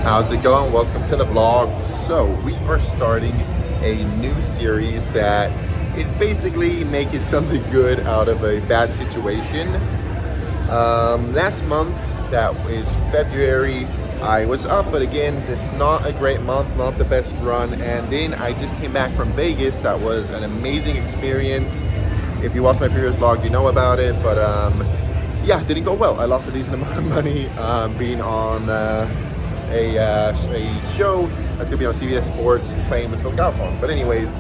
How's it going? Welcome to the vlog. So we are starting a new series that is basically making something good out of a bad situation. Last month, that is February, I was up, but again, just not a great month, not the best run. And then I just came back from Vegas. That was an amazing experience. If you watched my previous vlog, you know about it, but yeah, didn't go well. I lost a decent amount of money being on a show that's gonna be on CBS Sports playing with Phil Galfond. But anyways,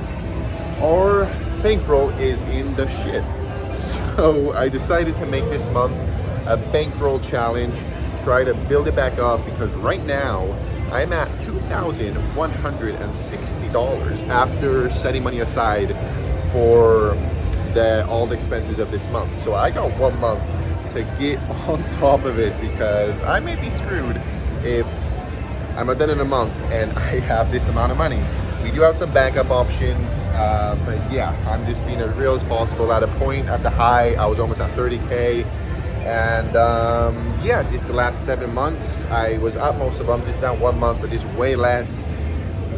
our bankroll is in the shit. So I decided to make this month a bankroll challenge, try to build it back up, because right now I'm at $2,160 after setting money aside for all the expenses of this month. So I got 1 month to get on top of it, because I may be screwed if I'm done in a month and I have this amount of money. We do have some backup options, but yeah, I'm just being as real as possible. At a point at the high, I was almost at 30K. And yeah, just the last 7 months, I was up most of them, just down 1 month, but just way less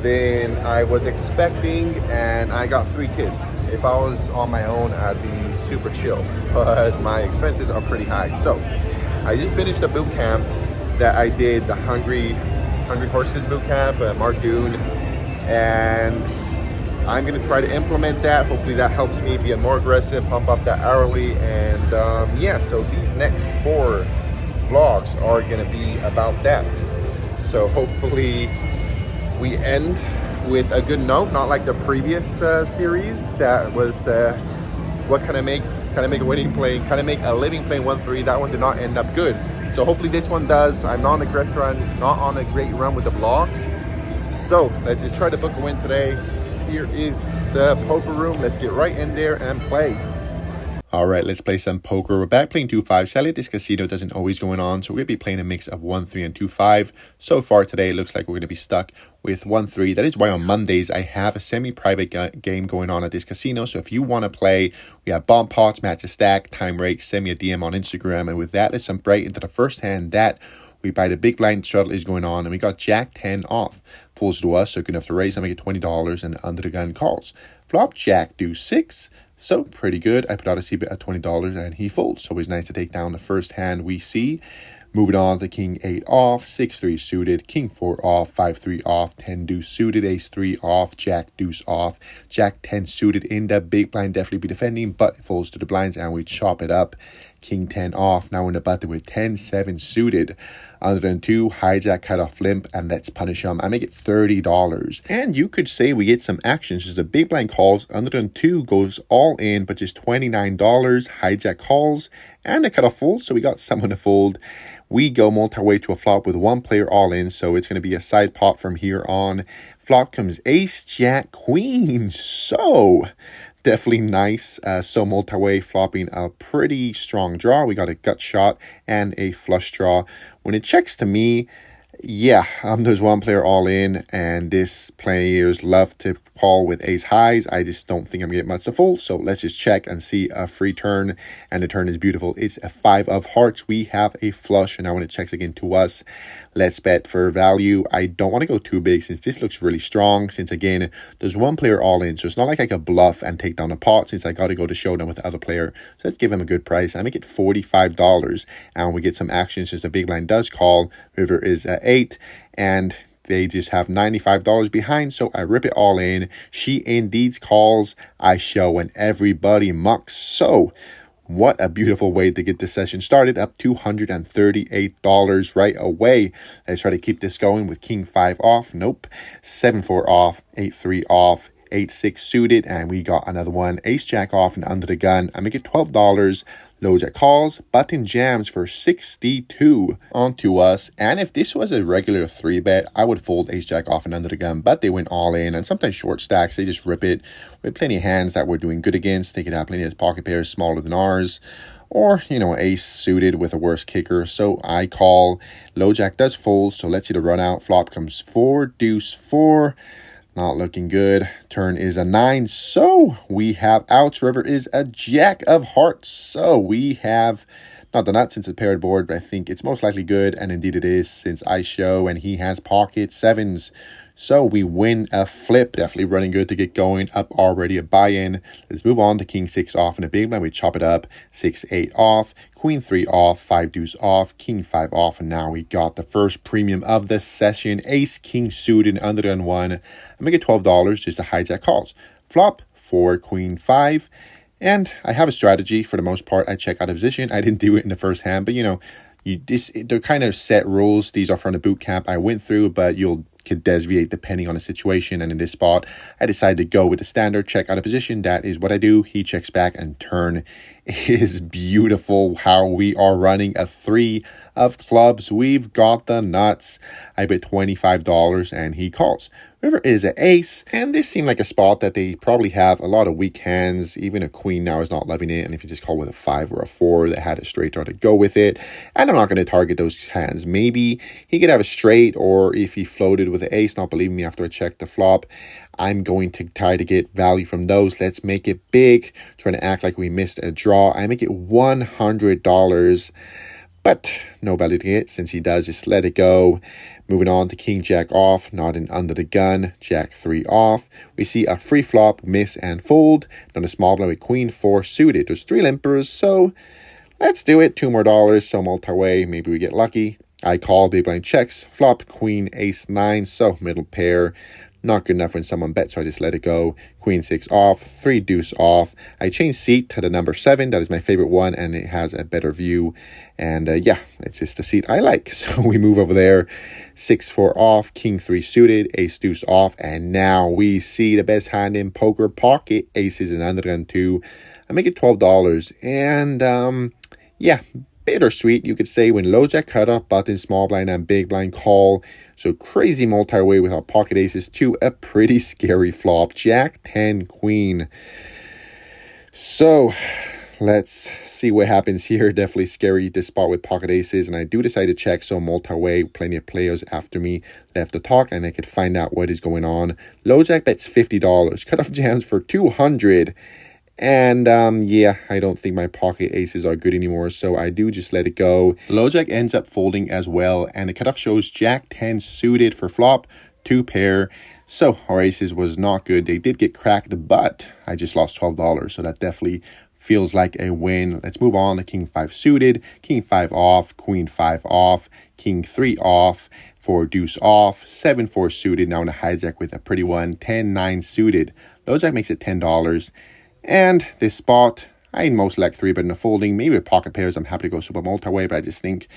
than I was expecting. And I got 3 kids. If I was on my own, I'd be super chill, but my expenses are pretty high. So I just finished a boot camp that I did, the Hungry Horses boot camp, Mark Dune, and I'm gonna try to implement that. Hopefully that helps me be more aggressive, pump up that hourly. And yeah, so these next 4 vlogs are gonna be about that. So hopefully we end with a good note, not like the previous series that was the what can I make a winning play, can I make a living playing 1-3. That one did not end up good. So hopefully this one does. I'm not on a great run, not on a great run with the vlogs. So let's just try to book a win today. Here is the poker room. Let's get right in there and play. All right, let's play some poker. We're back playing 2-5. Sadly, this casino doesn't always going on, so we're going to be playing a mix of 1-3 and 2-5. So far today, it looks like we're going to be stuck with 1-3. That is why on Mondays, I have a semi-private game going on at this casino. So if you want to play, we have bomb pots, match a stack, time rake, send me a DM on Instagram. And with that, let's jump right into the first hand that we buy. The big blind shuttle is going on, and we got Jack 10 off. Falls to us, so good enough to raise. I make it $20, and under the gun calls. Flop Jack do 6. So pretty good. I put out a C-bet at $20 and he folds. So it's nice to take down the first hand we see. Moving on to King 8 off, 6-3 suited, King 4 off, 5-3 off, 10 deuce suited, Ace 3 off, Jack deuce off, Jack 10 suited in the big blind, definitely be defending, but it falls to the blinds and we chop it up. King 10 off, now in the button with 10-7 suited. Under than 2, hijack, cut off limp, and let's punish him. I make it $30. And you could say we get some actions. Just the big blind calls, under than 2 goes all in, but just $29. Hijack calls, and a cut off fold, so we got someone to fold. We go multi-way to a flop with 1 player all in, so it's going to be a side pot from here on. Flop comes ace, jack, queen. So definitely nice. So multi-way flopping a pretty strong draw. We got a gut shot and a flush draw. When it checks to me, yeah, there's 1 player all in, and this players love to call with ace highs. I just don't think I'm getting much to fold, so let's just check and see a free turn, and the turn is beautiful. It's a 5 of hearts. We have a flush, and now when it checks again to us, let's bet for value. I don't want to go too big since this looks really strong, since again, there's 1 player all in, so it's not like I could bluff and take down a pot since I got to go to showdown with the other player. So let's give him a good price. I make it $45, and we get some action since the big blind does call. River is at 8, and they just have $95 behind, so I rip it all in. She indeed calls, I show, and everybody mucks. So what a beautiful way to get this session started, up $238 right away. Let's try to keep this going with King 5 off. Nope. 7-4 off, 8-3 off, 8-6 suited, and we got another one, ace jack off and under the gun. I make it $12. Low jack calls, button jams for 62 onto us. And if this was a regular 3-bet, I would fold ace jack off and under the gun, but they went all in. And sometimes short stacks, they just rip it. We had plenty of hands that we're doing good against. They could have plenty of pocket pairs smaller than ours, or, you know, ace suited with a worse kicker. So I call. Low jack does fold, so let's see the run out. Flop comes 4, deuce 4. Not looking good. Turn is a 9. So we have outs. River is a jack of hearts. So we have Not the nuts since it's a paired board, but I think it's most likely good, and indeed it is since I show and he has pocket sevens. So we win a flip. Definitely running good to get going. Up already a buy-in. Let's move on to king 6 off in a big blind. We chop it up. 6-8 off. Queen 3 off. 5 deuce off. King 5 off. And now we got the first premium of the session. Ace king suited under the gun 1. I make it $12 just to hijack calls. Flop 4 queen 5. And I have a strategy for the most part. I check out a position. I didn't do it in the first hand, but they're kind of set rules. These are from the boot camp I went through, but could deviate depending on the situation. And in this spot, I decided to go with the standard check out of position. That is what I do. He checks back and turn is beautiful. How we are running a 3 of clubs. We've got the nuts. I bet $25 and he calls. River is an ace, and this seemed like a spot that they probably have a lot of weak hands. Even a queen now is not loving it, and if you just call with a 5 or a 4 that had a straight draw to go with it, and I'm not going to target those hands. Maybe he could have a straight, or if he floated with an ace, not believing me after I checked the flop, I'm going to try to get value from those. Let's make it big, trying to act like we missed a draw. I make it $100. But no value to get since he does. Just let it go. Moving on to king jack off, not in under the gun. Jack 3 off. We see a free flop, miss and fold. Then a small blind with queen 4 suited. There's 3 limpers, so let's do it. $2 more. So multi-way. Maybe we get lucky. I call, big blind checks. Flop queen ace 9. So middle pair. Not good enough when someone bets, so I just let it go. Queen 6 off, 3 deuce off. I change seat to the number 7. That is my favorite one, and it has a better view. And yeah, it's just the seat I like. So we move over there. 6-4 off, king 3 suited, ace deuce off. And now we see the best hand in poker, pocket aces and under gun 2. I make it $12. And yeah, bittersweet, you could say, when low jack cutoff, button, small blind, and big blind call. So crazy multi-way with our pocket aces to a pretty scary flop. Jack 10 queen. So let's see what happens here. Definitely scary, this spot with pocket aces. And I do decide to check, so multi-way, plenty of players after me left to talk, and I could find out what is going on. Low jack bets $50. Cutoff jams for $200. And yeah, I don't think my pocket aces are good anymore, so I do just let it go. Low jack ends up folding as well, and the cutoff shows jack 10 suited for flop, 2 pair. So our aces was not good. They did get cracked, but I just lost $12, so that definitely feels like a win. Let's move on to king 5 suited, king 5 off, queen 5 off, king 3 off, 4 deuce off, 7-4 suited. Now in a hijack with a pretty one, 10-9 suited. Low jack makes it $10. And this spot, I most like 3-bet in the folding. Maybe with pocket pairs, I'm happy to go super multi-way, but I just think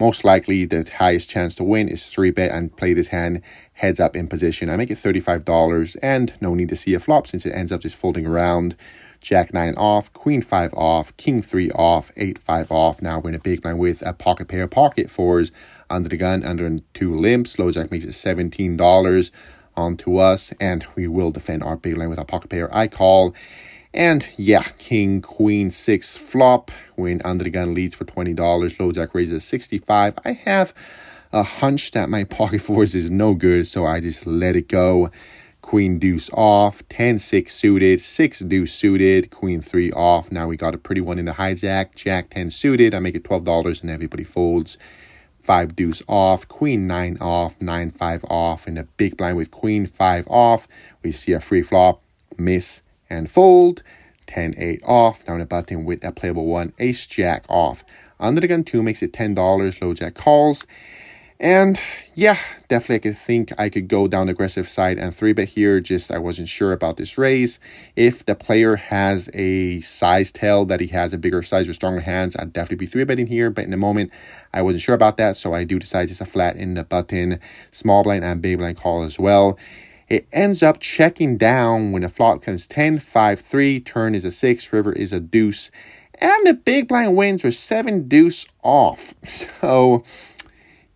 most likely the highest chance to win is 3-bet and play this hand heads up in position. I make it $35, and no need to see a flop since it ends up just folding around. Jack 9 off, queen 5 off, king 3 off, 8-5 off. Now we're in a big blind with a pocket pair, pocket 4s under the gun, under 2 limps. Low jack makes it $17 onto us, and we will defend our big blind with our pocket pair. I call. And yeah, king, queen, 6 flop when under the gun leads for $20. Low jack raises $65. I have a hunch that my pocket 4s is no good, so I just let it go. Queen deuce off, 10-6 suited, 6 deuce suited, queen 3 off. Now we got a pretty one in the hijack. Jack 10 suited. I make it $12 and everybody folds. 5 deuce off, queen 9 off, 9-5 off. In the big blind with queen 5 off, we see a free flop, miss and fold. 10-8 off. Now in a button with a playable one, ace jack off. Under the gun 2 makes it $10. Low jack calls. And yeah, definitely I could think I could go down the aggressive side and 3-bet here. Just I wasn't sure about this raise. If the player has a size tell that he has a bigger size or stronger hands, I'd definitely be 3-betting here. But in the moment, I wasn't sure about that, so I do decide just a flat in the button, small blind and big blind call as well. It ends up checking down when the flop comes 10-5-3, turn is a 6, river is a deuce, and the big blind wins with 7 deuce off. So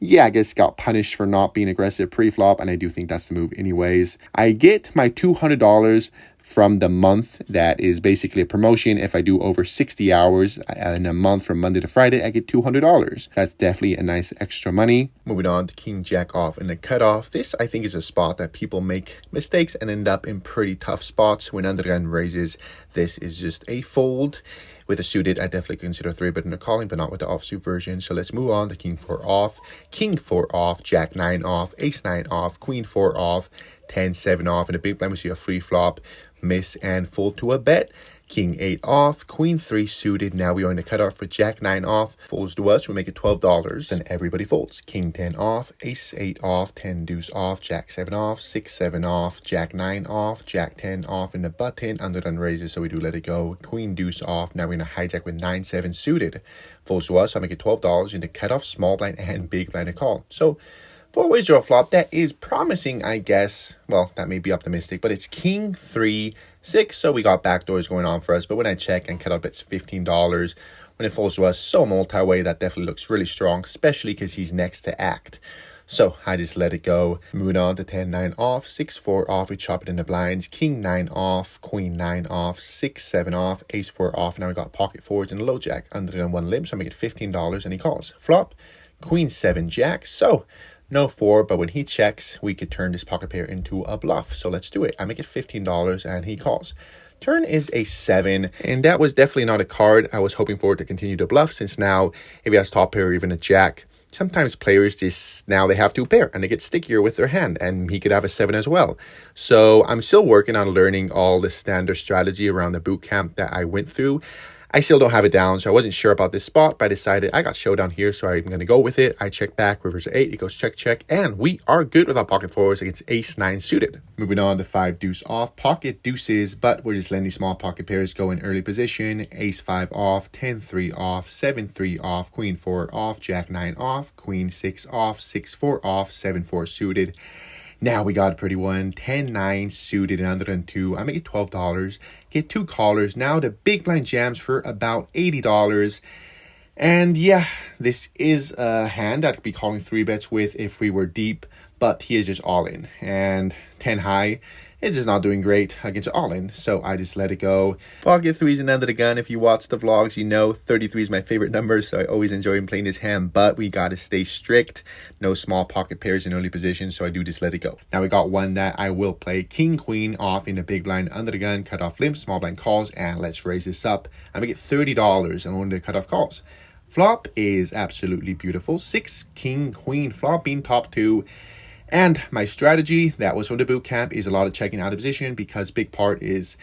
yeah, I guess got punished for not being aggressive pre-flop, and I do think that's the move anyways. I get my $200 from the month. That is basically a promotion. If I do over 60 hours in a month from Monday to Friday, I get $200. That's definitely a nice extra money. Moving on to king jack off in the cutoff. This, I think, is a spot that people make mistakes and end up in pretty tough spots when under the gun raises. This is just a fold. With the suited, I definitely consider 3-bet in the calling, but not with the offsuit version. So let's move on to king 4 off, king 4 off, jack 9 off, ace 9 off, queen 4 off, 10-7 off. In the big blind, we see a free flop, miss and fold to a bet. King 8 off, queen 3 suited. Now we are in the cutoff for jack 9 off. Folds to us, we make it $12. Then everybody folds. King 10 off, ace 8 off, 10 deuce off, jack 7 off, 6 7 off, jack 9 off, jack 10 off in the button. Underdone raises, so we do let it go. Queen deuce off. Now we're going to hijack with 9 7 suited. Folds to us, so I make it $12 in the cutoff, small blind and big blind to call. So 4 ways draw flop. That is promising, I guess. Well, that may be optimistic, but it's king 3 6, so we got backdoors going on for us. But when I check and cut up, it's $15. When it falls to us, so multi-way, that definitely looks really strong, especially because he's next to act. So I just let it go. Moving on to 10-9 off, 6-4 off, we chop it in the blinds, king 9 off, queen 9 off, 6-7 off, ace 4 off. Now we got pocket fours and a low jack under than 1 limb, so I make it $15 and he calls. Flop, queen 7 jack. So no 4, but when he checks, we could turn this pocket pair into a bluff. So let's do it. I make it $15 and he calls. Turn is a 7, and that was definitely not a card I was hoping for to continue to bluff, since now if he has top pair or even a jack, sometimes players just now they have 2 pair and they get stickier with their hand, and he could have a 7 as well. So I'm still working on learning all the standard strategy around the boot camp that I went through. I still don't have it down, so I wasn't sure about this spot, but I decided I got showdown here, so I'm going to go with it. I check back, reverse 8, it goes check, check, and we are good with our pocket fours against ace 9 suited. Moving on to 5 deuce off, pocket deuces, but we're just letting these small pocket pairs go in early position. Ace 5 off, 10-3 off, 7-3 off, queen 4 off, jack 9 off, queen 6 off, 6-4 off, 7-4 suited. Now we got a pretty one, 10-9 suited and under than 2. I make it $12. Get 2 callers. Now the big blind jams for about $80. And yeah, this is a hand that could be calling 3 bets with if we were deep, but he is just all in. And 10 high is just not doing great against all in, so I just let it go. Pocket 3s and under the gun. If you watch the vlogs, you know 33 is my favorite number, so I always enjoy playing this hand, but we gotta stay strict. No small pocket pairs in early position, so I do just let it go. Now we got one that I will play. King Queen off in the big blind under the gun, cut off limp, small blind calls, and let's raise this up. I make it $30 and only the cut off calls. Flop is absolutely beautiful. 6 King Queen flop being top 2. And my strategy that was from the boot camp is a lot of checking out of position, because big part is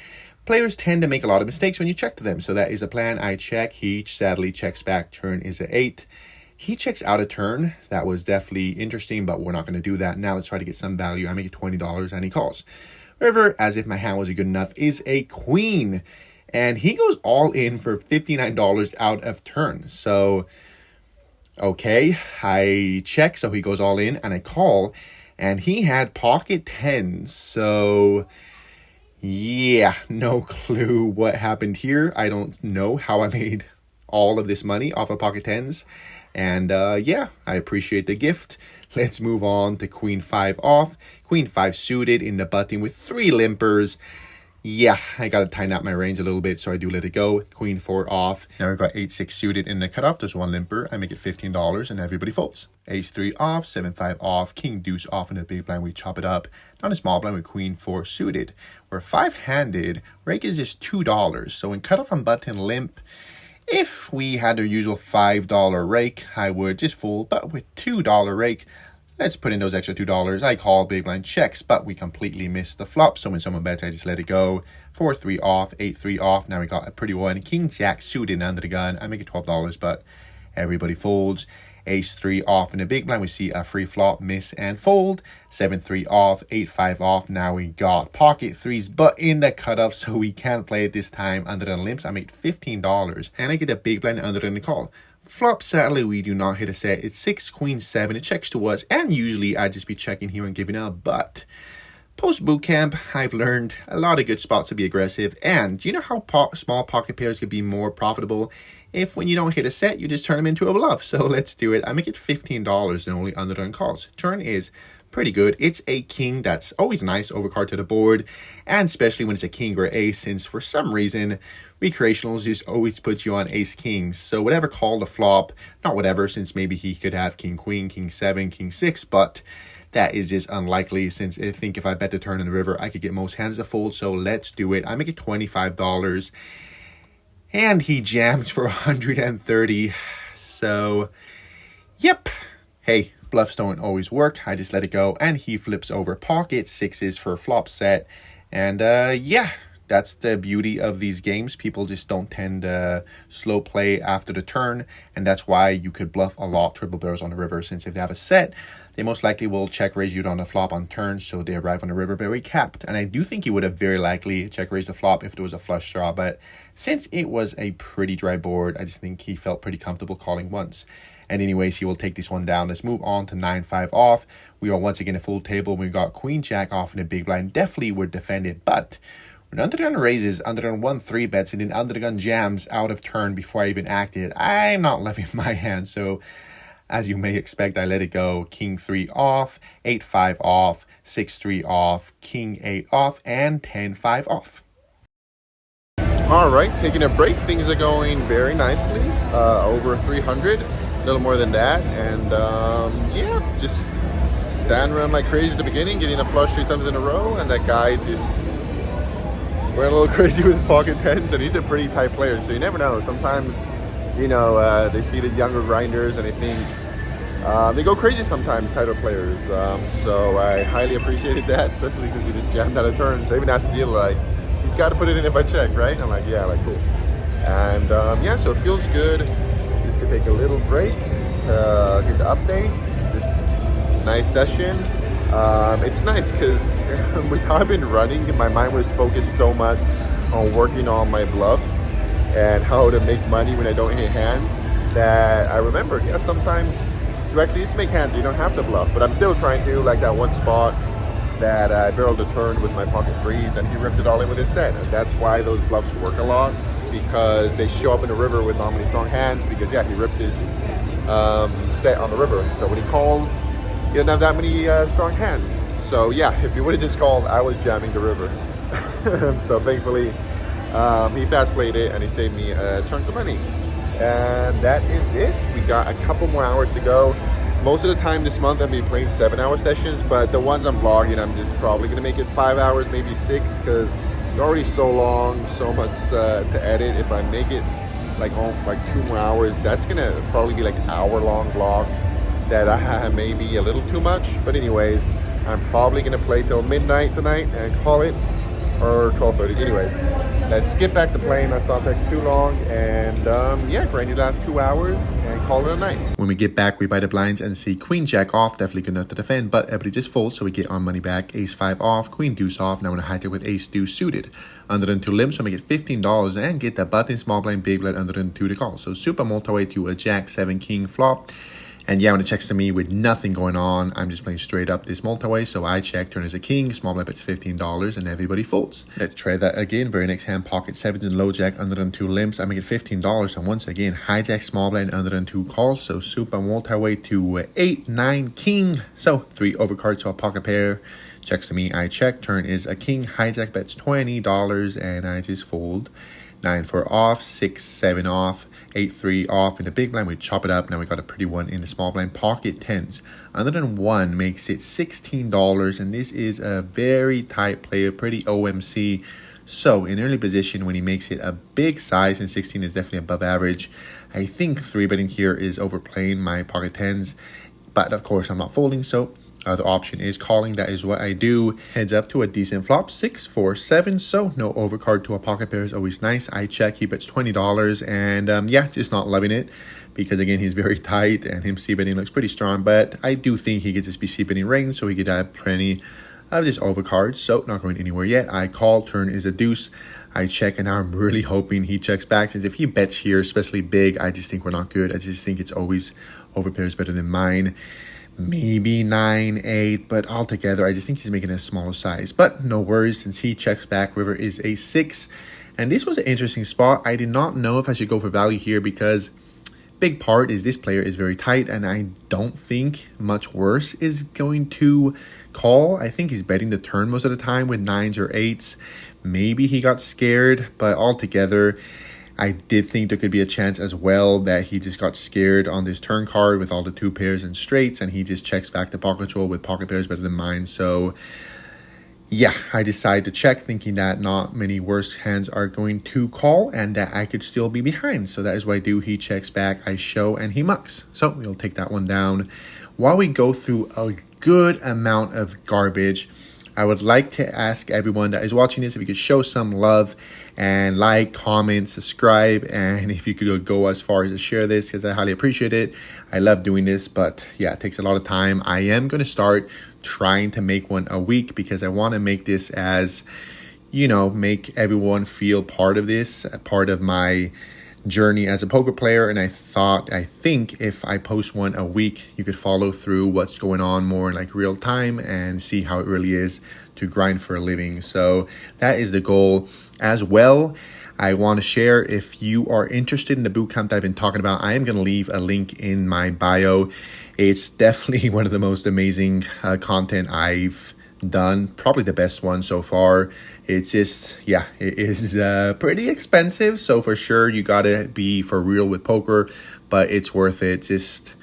players tend to make a lot of mistakes when you check to them. So that is a plan. I check. He sadly checks back. Turn is an 8. He checks out a turn. That was definitely interesting, but we're not going to do that. Now let's try to get some value. I make it $20 and he calls. River, as if my hand wasn't good enough, is a queen. And he goes all in for $59 out of turn. So, okay, I check. So he goes all in and I call. And he had pocket 10s, so yeah, no clue what happened here. I don't know how I made all of this money off of pocket 10s. And yeah, I appreciate the gift. Let's move on to queen 5 off. Queen 5 suited in the button with 3 limpers. Yeah, I got to tighten out my range a little bit, so I do let it go. Queen 4 off. Now we've got 8-6 suited in the cutoff. There's 1 limper. I make it $15 and everybody folds. Ace 3 off, 7-5 off, king deuce off in the big blind. We chop it up. Down a small blind with queen 4 suited. We're 5-handed. Rake is just $2. So in cutoff on button limp, if we had the usual $5 rake, I would just fold. But with $2 rake, let's put in those extra $2. I call big blind checks, but we completely missed the flop. So when someone bets, I just let it go. 4-3 off, 8-3 off. Now we got a pretty one. King Jack suited under the gun. I make it $12, but everybody folds. Ace 3 off in the big blind. We see a free flop, miss and fold. 7-3 off, 8-5 off. Now we got pocket 3s, but in the cutoff, so we can't play it this time. Under the limps, I make $15, and I get a big blind under the call. Flop, sadly, we do not hit a set. It's 6, queen 7. It checks to us, and usually I'd just be checking here and giving up. But post boot camp, I've learned a lot of good spots to be aggressive. And you know how small pocket pairs could be more profitable? If when you don't hit a set, you just turn them into a bluff. So let's do it. I make it $15 and only under the calls. Turn is pretty good. It's a king. That's always nice, overcard to the board, and especially when it's a king or ace, since for some reason recreationals just always put you on ace kings. So whatever call the flop, not whatever, since maybe he could have king queen, king 7, king 6, but that is just unlikely, since I think if I bet the turn in the river, I could get most hands to fold. So let's do it. I make it $25. And he jams for 130. So, yep. Hey, bluffs don't always work. I just let it go. And he flips over pocket sixes for flop set. And yeah, that's the beauty of these games. People just don't tend to slow play after the turn. And that's why you could bluff a lot triple barrels on the river, since if they have a set, they most likely will check raise you on the flop on turn, so they arrive on the river very capped. And I do think he would have very likely check raised the flop if there was a flush draw, but since it was a pretty dry board, I just think he felt pretty comfortable calling once. And anyways, he will take this one down. Let's move on to 9-5 off. We are once again a full table. We got queen jack off in a big blind. Definitely would defend it, but when under the gun raises, under the gun 1-3 bets, and then under the gun jams out of turn before I even acted, I'm not loving my hand. So as you may expect, I let it go. King 3 off, 8-5 off, 6-3 off, King 8 off, and 10-5 off. All right, taking a break. Things are going very nicely. Over 300, a little more than that. And yeah, just sand around like crazy at the beginning, getting a flush 3 times in a row. And that guy just went a little crazy with his pocket tens. And he's a pretty tight player, so you never know. Sometimes, you know, they see the younger grinders and they think they go crazy sometimes, tighter players. So I highly appreciated that, especially since he just jammed out of turn. So I even asked the dealer, like, he's got to put it in if I check, right? I'm like, yeah, like, cool. And yeah, so it feels good. Just gonna take a little break to get the update. Just nice session. It's nice because with how I've been running, my mind was focused so much on working on my bluffs and how to make money when I don't hit hands that I remembered, yeah, sometimes you actually used to make hands, you don't have to bluff, but I'm still trying to, like that one spot that I barreled a turn with my pocket threes and he ripped it all in with his set. And that's why those bluffs work a lot, because they show up in the river with not many strong hands, because yeah, he ripped his set on the river. So when he calls, he doesn't have that many strong hands. So yeah, if he would have just called, I was jamming the river. So thankfully, he fast played it and he saved me a chunk of money. And that is it. We got a couple more hours to go. Most of the time this month I'll be playing 7-hour sessions, but the ones I'm vlogging, I'm just probably gonna make it 5 hours, maybe 6, because they're already so long, so much to edit. If I make it like 2 more hours, that's gonna probably be like hour-long vlogs that I have maybe a little too much. But anyways, I'm probably gonna play till midnight tonight and call it, or 12:30. Anyways, let's get back to playing. That's not taking too long. And yeah, grind the last 2 hours and call it a night. When we get back, we buy the blinds and see queen jack off. Definitely good enough to defend, but everybody just folds, so we get our money back. Ace 5 off, queen deuce off. Now I'm gonna hijack with ace deuce suited. Under the 2 limps, so we get $15 and get the button small blind big blind under the 2 to call. So super multi-way to a jack 7 king flop. And yeah, when it checks to me with nothing going on, I'm just playing straight up this multi-way. So I check, turn as a king, small blind bets $15, and everybody folds. Let's try that again. Very next hand, pocket 7s and low jack under the 2 limps. I make it $15, and once again, hijack small blind under the 2 calls. So super multi-way to 8, 9, king. So 3 overcards to a pocket pair. Checks to me, I check, turn is a king, hijack bets $20, and I just fold. 9-4 off, 6-7 off, 8-3 off in the big blind. We chop it up. Now we got a pretty one in the small blind. Pocket 10s. Under than 1 makes it $16. And this is a very tight player, pretty OMC. So in early position, when he makes it a big size, and 16 is definitely above average, I think 3-betting here is overplaying my pocket 10s. But of course, I'm not folding, so the option is calling. That is what I do. Heads up to a decent flop, 6, 4, 7. So no overcard to a pocket pair is always nice. I check, he bets $20, and yeah, just not loving it, because again, he's very tight and him c-betting looks pretty strong. But I do think he gets his c-betting range, so he could have plenty of this overcard. So not going anywhere yet. I call, turn is a deuce. I check, and now I'm really hoping he checks back, since if he bets here, especially big, I just think we're not good. I just think it's always overpairs better than mine. Maybe 9, 8, but altogether, I just think he's making a smaller size. But no worries, since he checks back, river is a 6. And this was an interesting spot. I did not know if I should go for value here, because big part is this player is very tight, and I don't think much worse is going to call. I think he's betting the turn most of the time with 9s or 8s. Maybe he got scared, but altogether, I did think there could be a chance as well that he just got scared on this turn card with all the 2 pairs and straights, and he just checks back the pocket control with pocket pairs better than mine. So yeah, I decided to check, thinking that not many worse hands are going to call and that I could still be behind. So that is what I do. He checks back, I show, and he mucks. So we'll take that one down. While we go through a good amount of garbage, I would like to ask everyone that is watching this if you could show some love and like, comment, subscribe, and if you could go as far as to share this, because I highly appreciate it. I love doing this, but yeah, it takes a lot of time. I am going to start trying to make one a week because I want to make this as, make everyone feel part of this, part of my journey as a poker player. And I think if I post one a week, you could follow through what's going on more in like real time and see how it really is to grind for a living. So that is the goal as well. I want to share, if you are interested in the bootcamp that I've been talking about, I am going to leave a link in my bio. It's definitely one of the most amazing content I've done, probably the best one so far. It's just, it is pretty expensive, so for sure you gotta be for real with poker, but it's worth it. Just,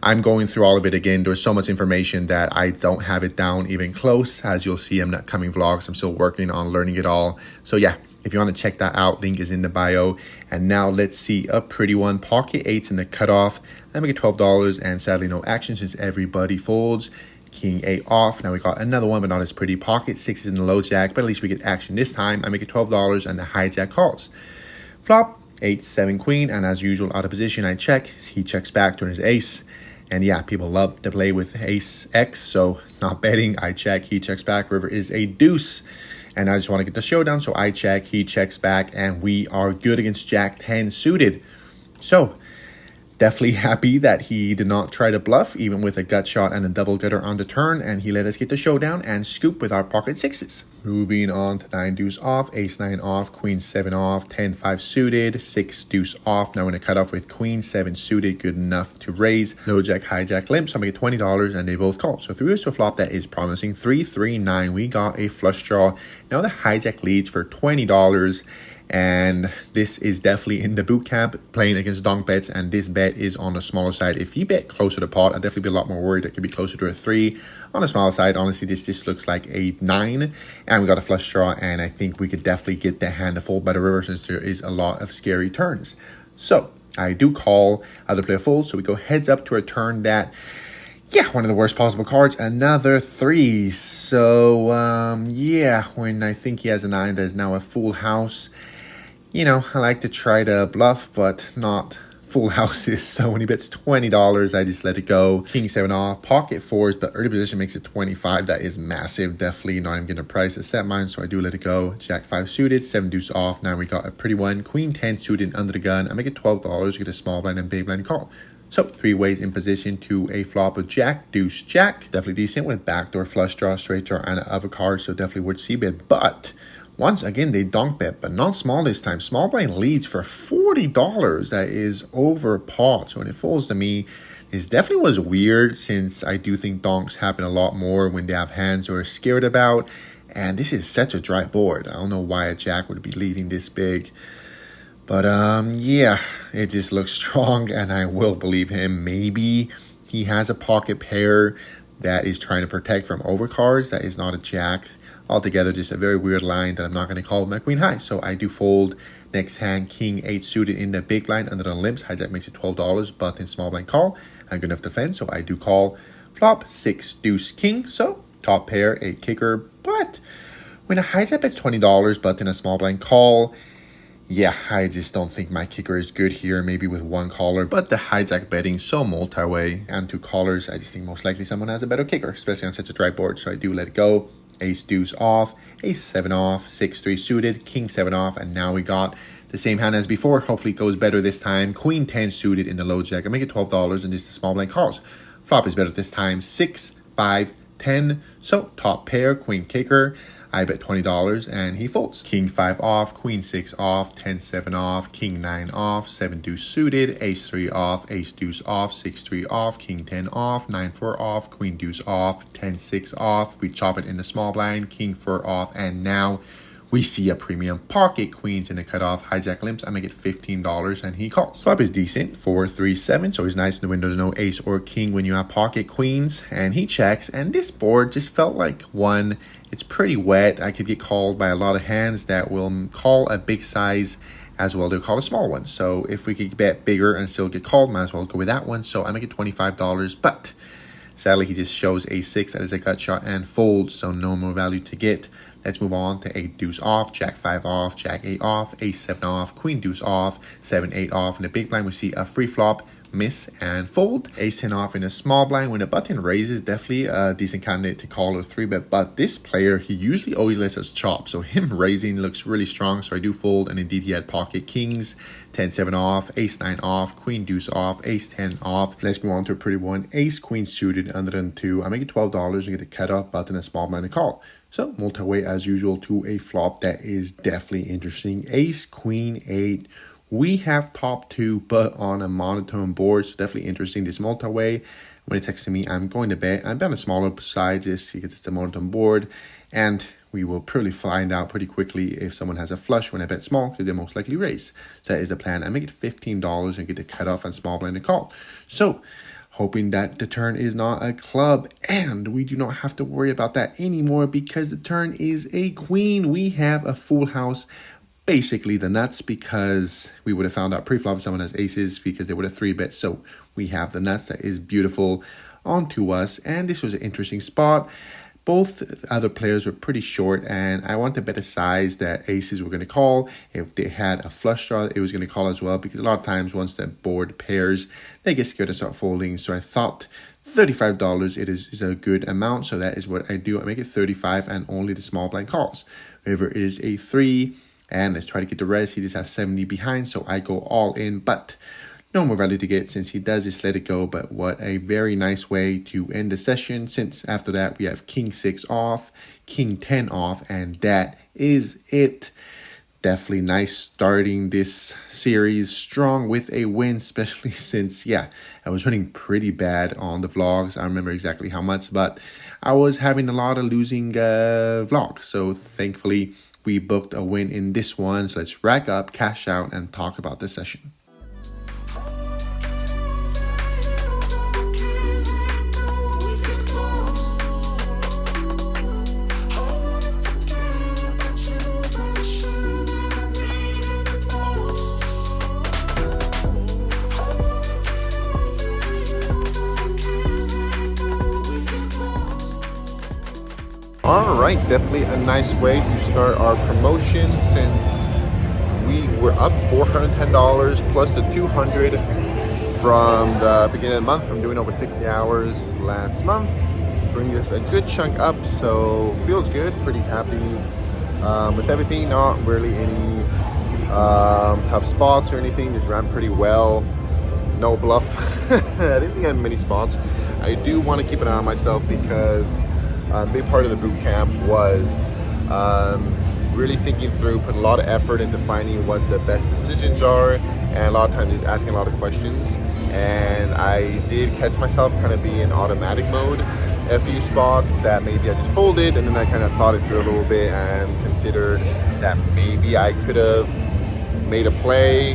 I'm going through all of it again. There's so much information that I don't have it down even close. As you'll see in upcoming vlogs, I'm still working on learning it all. So yeah, if you want to check that out, link is in the bio. And now let's see a pretty one. Pocket 8s in the cutoff. I make it $12, and sadly no action since everybody folds. King 8 off. Now we got another one, but not as pretty. Pocket 6s in the low jack, but at least we get action this time. I make it $12, and the hijack calls. Flop 8, 7 queen, and as usual out of position I check. He checks back to his ace. And yeah, people love to play with ace X, so not betting. I check, he checks back. River is a deuce, and I just want to get the showdown, so I check, he checks back, and we are good against Jack 10 suited. So definitely happy that he did not try to bluff, even with a gut shot and a double gutter on the turn, and he let us get the showdown and scoop with our pocket 6s. Moving on to 9 deuce off, ace 9 off, queen 7 off, 10 5 suited, 6 deuce off. Now we're going to cut off with queen 7 suited, good enough to raise. Low jack, hijack, limp, so I make it $20, and they both call. So 3 to a flop that is promising. 3 3 9, we got a flush draw. Now the hijack leads for $20. And this is definitely in the boot camp, playing against donk bets, and this bet is on the smaller side. If you bet closer to pot, I'd definitely be a lot more worried. It could be closer to a 3. On the smaller side, honestly, this looks like a 9, and we got a flush draw, and I think we could definitely get the hand to fold by the river since there is a lot of scary turns. So I do call other player folds, so we go heads up to a turn that, one of the worst possible cards, another 3. So when I think he has a 9, there's now a full house. I like to try to bluff, but not full houses. So when he bets $20, I just let it go. King 7 off, pocket 4s, but early position makes it 25. That is massive. Definitely not even going to price a set mine, so I do let it go. Jack 5 suited, 7 deuce off. Now we got a pretty one. Queen 10 suited under the gun. I make it $12, get a small blind and big blind call. So 3 ways in position to a flop of jack, deuce, jack. Definitely decent with backdoor flush draw, straight draw, and other cards, so definitely worth c-bet. But once again, they donk bet, but not small this time. Small blind leads for $40. That is over pot. So when it falls to me, this definitely was weird, since I do think donks happen a lot more when they have hands they're scared about. And this is such a dry board. I don't know why a jack would be leading this big. But it just looks strong, and I will believe him. Maybe he has a pocket pair that is trying to protect from overcards. That is not a jack. Altogether, just a very weird line that I'm not going to call my queen high. So I do fold. Next hand, king 8 suited in the big blind under the limps. Hijack makes it $12, but in small blind call. I'm good enough to defend, so I do call. Flop 6 deuce king. So top pair, a kicker. But when a hijack at $20, but in a small blind call, I just don't think my kicker is good here. Maybe with one caller, but the hijack betting so multi-way, and 2 callers, I just think most likely someone has a better kicker, especially on such a dry board. So I do let it go. Ace deuce off, ace 7 off, 6 3 suited, king 7 off, and now we got the same hand as before. Hopefully it goes better this time. Queen 10 suited in the low jack. I make it $12, and just a small blind calls. Flop is better this time. 6 5 10. So top pair, queen kicker. I bet $20, and he folds. King 5 off, queen 6 off, 10 7 off, king 9 off, 7 deuce suited, ace 3 off, ace deuce off, 6 3 off, king 10 off, 9 4 off, queen deuce off, 10 6 off. We chop it in the small blind, king 4 off, and now We see a premium pocket queens in the cutoff, hijack limps. I make it $15 and he calls. Flop is decent, 4-3-7, so he's nice in the windows, no ace or king when you have pocket queens. And he checks, and this board just felt like one. It's pretty wet. I could get called by a lot of hands that will call a big size as well. They'll call a small one. So if we could bet bigger and still get called, might as well go with that one. So I make it $25, but sadly he just shows a6 that is a gut shot and folds, so no more value to get. Let's move on to a deuce off, jack 5 off, jack 8 off, ace 7 off, queen deuce off, 7 8 off. In the big blind we see a free flop, miss and fold. Ace 10 off in a small blind. When the button raises, definitely a decent candidate to call or 3-bet, but this player, he usually always lets us chop, so him raising looks really strong, so I do fold. And indeed he had pocket kings, 10 7 off, ace 9 off, queen deuce off, ace 10 off. Let's move on to a pretty one, ace queen suited under than 2. I make it $12 and get a cut off button, a small blind to call. So multi-way as usual to a flop that is definitely interesting. Ace queen 8. We have top 2, but on a monotone board, so definitely interesting. This multi-way, when it texts me, I'm going to bet. I'm on the smaller side just because it's the monotone board, and we will probably find out pretty quickly if someone has a flush when I bet small, because they most likely raise. So that is the plan. I make it $15 and get the cutoff and small blind to call. So hoping that the turn is not a club, and we do not have to worry about that anymore because the turn is a queen. We have a full house, basically the nuts, because we would have found out pre-flop if someone has aces because they would have 3-bet. So we have the nuts that is beautiful onto us, and this was an interesting spot. Both other players were pretty short, and I want to bet a size that aces were going to call. If they had a flush draw, it was going to call as well, because a lot of times once the board pairs, they get scared to start folding. So I thought $35 is a good amount, so that is what I do. I make it 35 and only the small blind calls. River is a 3, and let's try to get the rest. He just has 70 behind, so I go all in, but no more value to get since he does just let it go. But what a very nice way to end the session, since after that we have king 6 off, king 10 off, and that is it. Definitely nice starting this series strong with a win, especially since, yeah, I was running pretty bad on the vlogs. I remember exactly how much, but I was having a lot of losing vlogs. So thankfully we booked a win in this one. So let's rack up, cash out, and talk about the session. All right, definitely a nice way to start our promotion, since we were up $410 plus the $200 from the beginning of the month from doing over 60 hours last month. Bring us a good chunk up, so feels good, pretty happy with everything. Not really any tough spots or anything, just ran pretty well. No bluff. I didn't think I had many spots. I do want to keep an eye on myself, because a big part of the boot camp was really thinking through, putting a lot of effort into finding what the best decisions are, and a lot of times just asking a lot of questions. And I did catch myself kind of be in automatic mode a few spots that maybe I just folded, and then I kind of thought it through a little bit and considered that maybe I could have made a play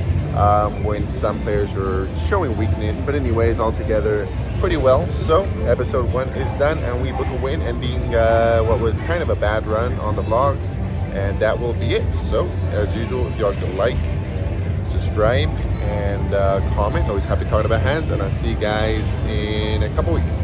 when some players were showing weakness. But anyways, altogether pretty well. So episode 1 is done, and we book a win, ending what was kind of a bad run on the vlogs, and that will be it. So as usual, if y'all can like, subscribe, and comment. Always happy talking about hands, and I'll see you guys in a couple weeks.